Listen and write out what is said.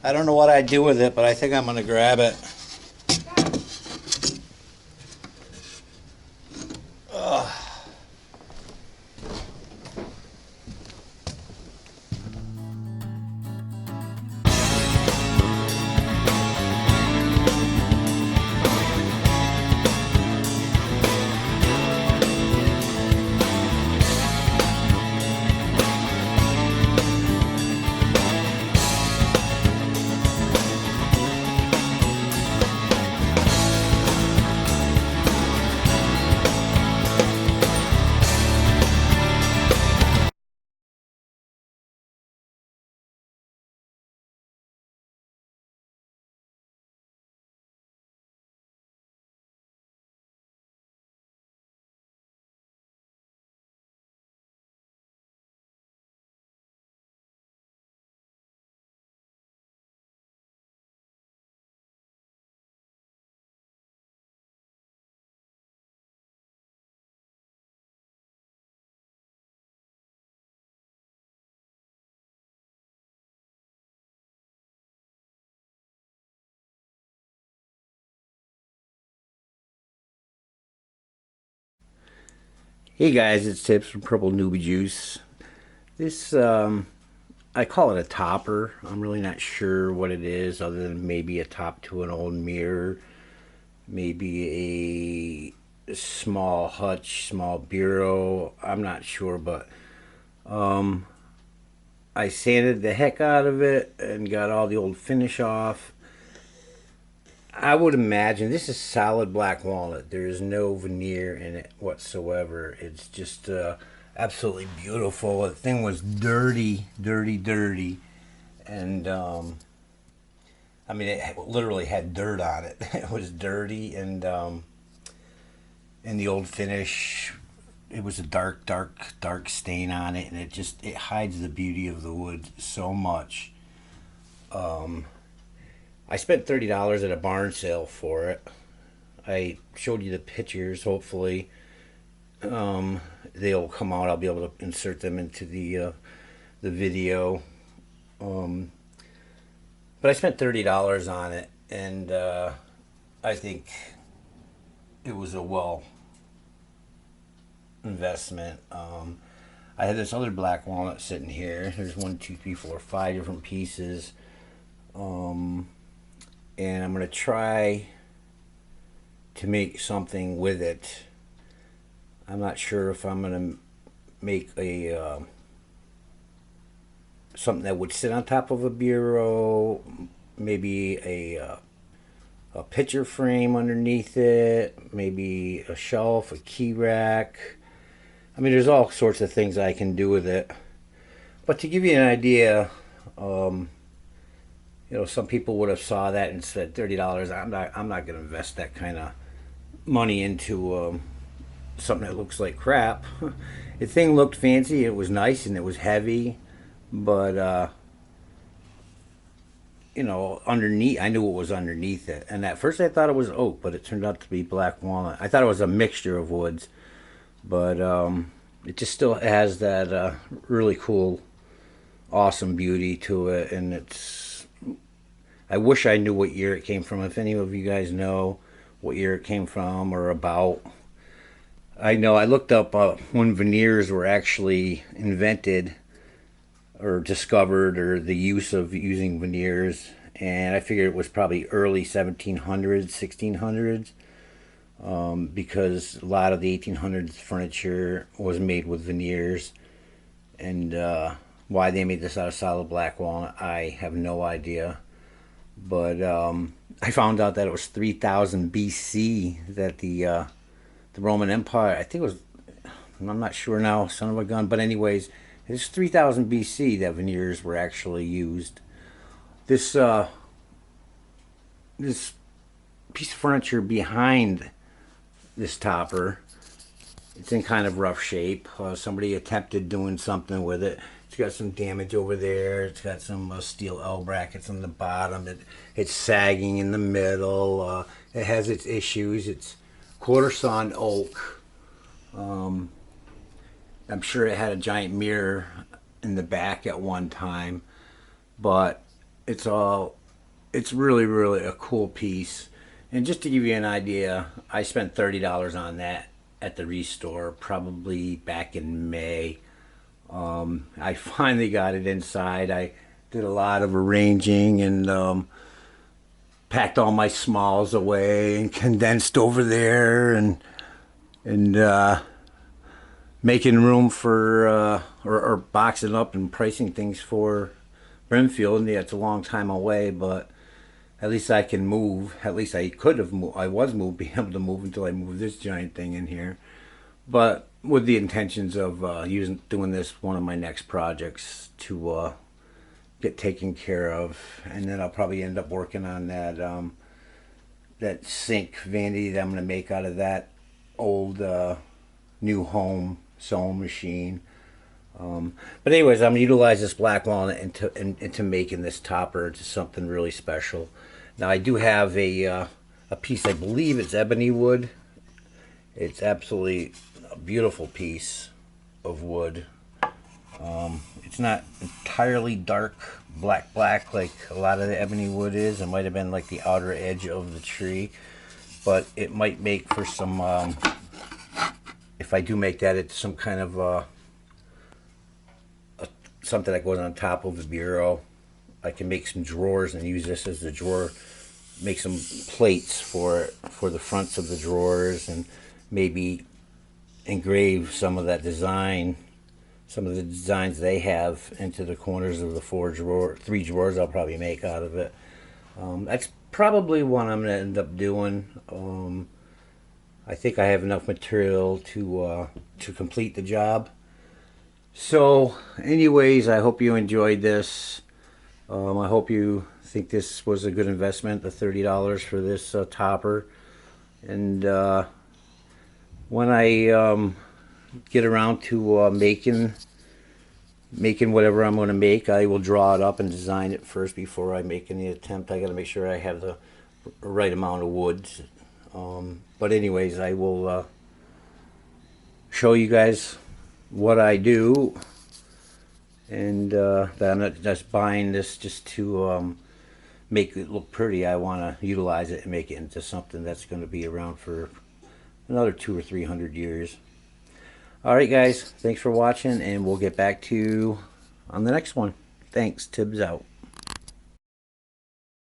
I don't know what I'd do with it, but I think I'm going to grab it. Ugh. Hey guys, it's Tips from Purple Newbie Juice. This, I call it a topper. I'm really not sure what it is, other than maybe a top to an old mirror, maybe a small hutch, small bureau. I'm not sure, but I sanded the heck out of it and got all the old finish off. I would imagine this is solid black walnut. There is no veneer in it whatsoever. It's just absolutely beautiful. The thing was dirty, dirty, dirty, and I mean, it literally had dirt on it. It was dirty, and the old finish, it was a dark, dark, dark stain on it, and it hides the beauty of the wood so much. I spent $30 at a barn sale for it. I showed you the pictures. Hopefully, they'll come out. I'll be able to insert them into the video. Um, but I spent $30 on it, and I think it was a well investment. I had this other black walnut sitting here. There's one, two, three, four, five different pieces. Um, and I'm gonna try to make something with it. I'm not sure if I'm gonna make a something that would sit on top of a bureau, maybe a picture frame underneath it, maybe a shelf, a key rack. I mean, there's all sorts of things I can do with it. But to give you an idea, um, some people would have saw that and said $30. I'm not going to invest that kind of money into something that looks like crap. The thing looked fancy. It was nice and it was heavy, but underneath, I knew what was underneath it. And at first, I thought it was oak, but it turned out to be black walnut. I thought it was a mixture of woods, but it just still has that really cool, awesome beauty to it, and it's. I wish I knew what year it came from. If any of you guys know what year it came from or about, I know I looked up when veneers were actually invented or discovered, or the use of using veneers, and I figured it was probably early 1700s, 1600s, because a lot of the 1800s furniture was made with veneers, and why they made this out of solid black walnut, I have no idea. But I found out that it was 3000 BC that the Roman Empire, I think it was, I'm not sure now, son of a gun, but anyways, it's 3000 BC that veneers were actually used. This this piece of furniture behind this topper, it's in kind of rough shape. Somebody attempted doing something with it. It's got some damage over there. It's got some steel L brackets on the bottom. It's sagging in the middle. It has its issues. It's quarter sawn oak. Um, I'm sure it had a giant mirror in the back at one time, but it's all, it's really, really a cool piece. And just to give you an idea, I spent $30 on that at the restore probably back in May. I finally got it inside. I did a lot of arranging and packed all my smalls away and condensed over there and making room for or boxing up and pricing things for Brimfield. And yeah, it's a long time away, but at least I can move. At least I could have moved. I was moved, being able to move until I moved this giant thing in here. But with the intentions of doing this one of my next projects to get taken care of, and then I'll probably end up working on that sink vanity that I'm going to make out of that old new home sewing machine. But anyways, I'm gonna utilize this black walnut into making this topper into something really special. Now I do have a piece. I believe it's ebony wood. It's absolutely a beautiful piece of wood. It's not entirely dark black like a lot of the ebony wood is. It might have been like the outer edge of the tree, but it might make for some. If I do make that, it's some kind of something that goes on top of the bureau. I can make some drawers and use this as the drawer. Make some plates for the fronts of the drawers, and maybe engrave some of that design, some of the designs they have into the corners of the three drawers I'll probably make out of it. That's probably what I'm gonna end up doing. I think I have enough material to complete the job. So, anyways, I hope you enjoyed this. I hope you think this was a good investment, the $30 for this topper. And when I get around to making whatever I'm going to make, I will draw it up and design it first before I make any attempt. I got to make sure I have the right amount of wood. But anyways, I will show you guys what I do, and that I'm not just buying this just to make it look pretty. I want to utilize it and make it into something that's going to be around for another 200 or 300 years. All right, guys, thanks for watching, and we'll get back to you on the next one. Thanks. Tibbs out.